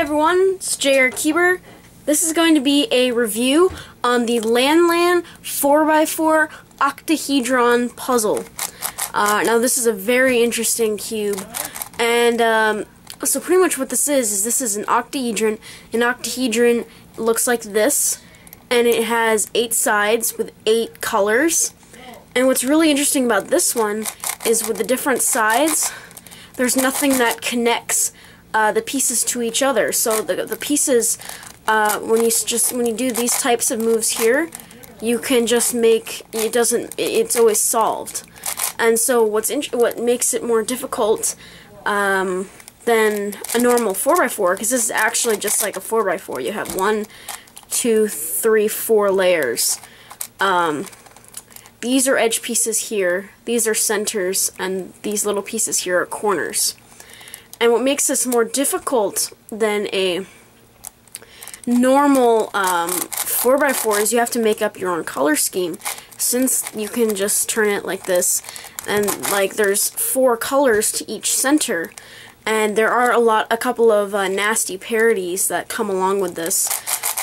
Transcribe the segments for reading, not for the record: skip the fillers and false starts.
everyone, it's JRCuber. This is going to be a review on the LanLan 4x4 Octahedron puzzle. Now this is a very interesting cube, and so pretty much what this is this is an octahedron. An octahedron looks like this, and it has 8 sides with 8 colors. And what's really interesting about this one is with the different sides, there's nothing that connects the pieces to each other. So the pieces, when you do these types of moves here, you can just make it's always solved. And so what makes it more difficult than a normal 4x4, because this is actually just like a 4x4. You have 1, 2, 3, 4 layers. These are edge pieces here, these are centers, and these little pieces here are corners. And what makes this more difficult than a normal 4x4 is you have to make up your own color scheme. Since you can just turn it like this, and like there's 4 colors to each center, and there are a couple of nasty parodies that come along with this.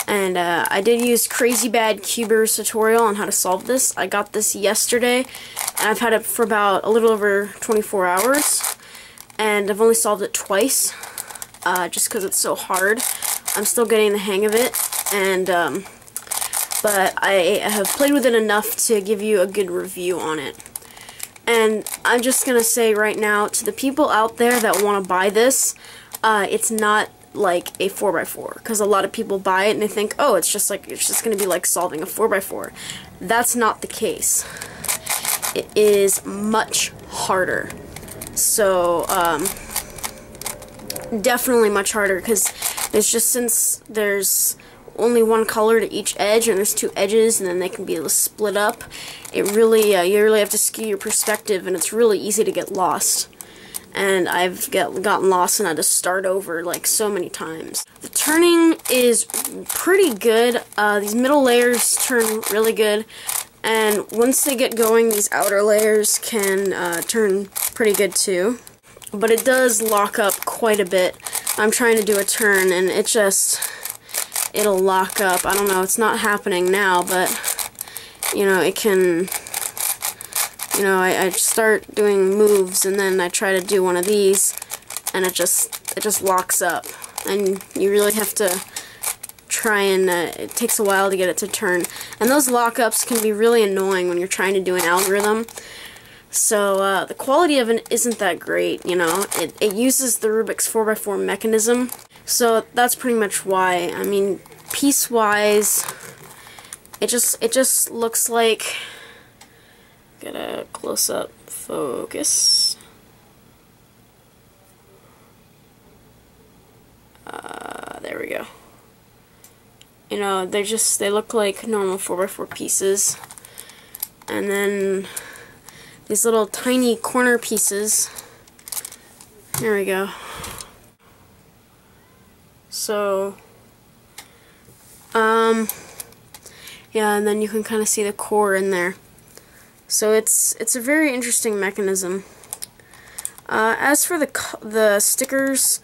And I did use Crazy Bad Cuber's tutorial on how to solve this. I got this yesterday, and I've had it for about a little over 24 hours. And I've only solved it twice, just because it's so hard. I'm still getting the hang of it, and but I have played with it enough to give you a good review on it. And I'm just gonna say right now, to the people out there that want to buy this, it's not like a 4x4, because a lot of people buy it and they think, oh, it's just gonna be like solving a 4x4. That's not the case. It is much harder. So definitely much harder, because since there's only 1 color to each edge, and there's 2 edges, and then they can be split up. It really you really have to skew your perspective, and it's really easy to get lost. And I've gotten lost and had to start over like so many times. The turning is pretty good. These middle layers turn really good, and once they get going, these outer layers can turn pretty good too. But it does lock up quite a bit. I'm trying to do a turn, and it'll lock up. I don't know, it's not happening now, but you know, it can. You know, I start doing moves, and then I try to do one of these, and it just locks up. And you really have to try, and it takes a while to get it to turn. And those lockups can be really annoying when you're trying to do an algorithm. So the quality of it isn't that great, you know. It uses the Rubik's 4x4 mechanism. So that's pretty much why. I mean, piece-wise, it just looks like. Get a close-up focus. There we go. You know, they look like normal 4x4 pieces. And then these little tiny corner pieces. There we go. So, yeah, and then you can kind of see the core in there. So it's a very interesting mechanism. As for the stickers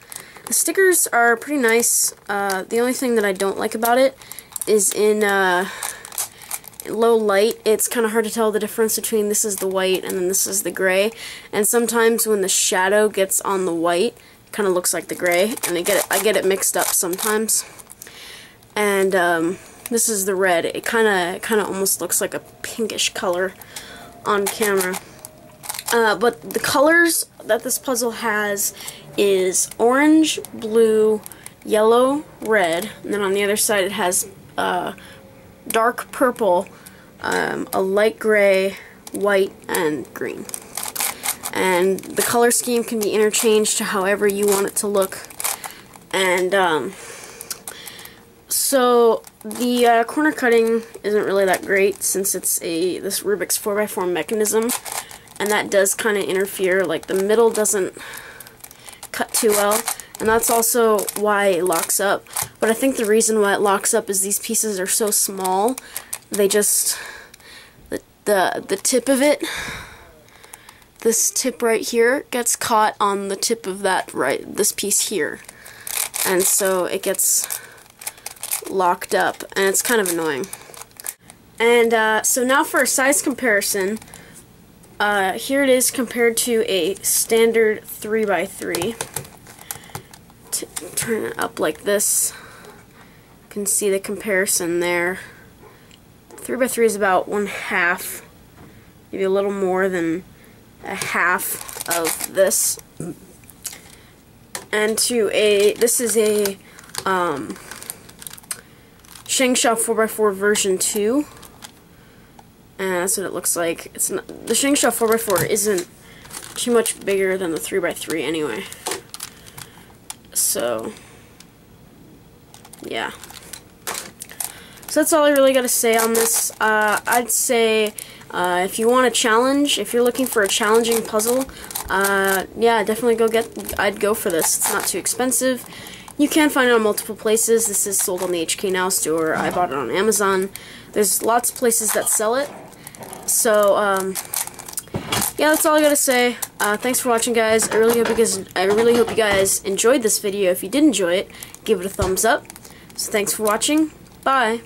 are pretty nice. The only thing that I don't like about it is in low light, it's kind of hard to tell the difference between this is the white and then this is the gray. And sometimes when the shadow gets on the white, it kind of looks like the gray, and I get it mixed up sometimes. And this is the red. It kind of almost looks like a pinkish color on camera. But the colors that this puzzle has is orange, blue, yellow, red, and then on the other side it has dark purple, a light gray, white, and green. And the color scheme can be interchanged to however you want it to look. And so the corner cutting isn't really that great, since it's this Rubik's 4x4 mechanism, and that does kind of interfere. Like, the middle doesn't cut too well, and that's also why it locks up. But I think the reason why it locks up is these pieces are so small. They just the tip of it, this tip right here, gets caught on the tip of this piece here. and so it gets locked up, and it's kind of annoying. And so now for a size comparison, here it is compared to a standard 3x3. Turn it up like this. You can see the comparison there. 3x3 is about 1/2, maybe a little more than a half of this. And this is a Shangsha 4x4 version 2. And that's what it looks like. It's not, the Shangsha 4x4 isn't too much bigger than the 3x3 anyway. So, yeah. So that's all I really got to say on this. I'd say if you want a challenge, if you're looking for a challenging puzzle, yeah, definitely I'd go for this. It's not too expensive. You can find it on multiple places. This is sold on the HK Now store. I bought it on Amazon. There's lots of places that sell it. So, yeah, that's all I gotta say. Thanks for watching, guys. I really hope you guys enjoyed this video. If you did enjoy it, give it a thumbs up. So thanks for watching. Bye.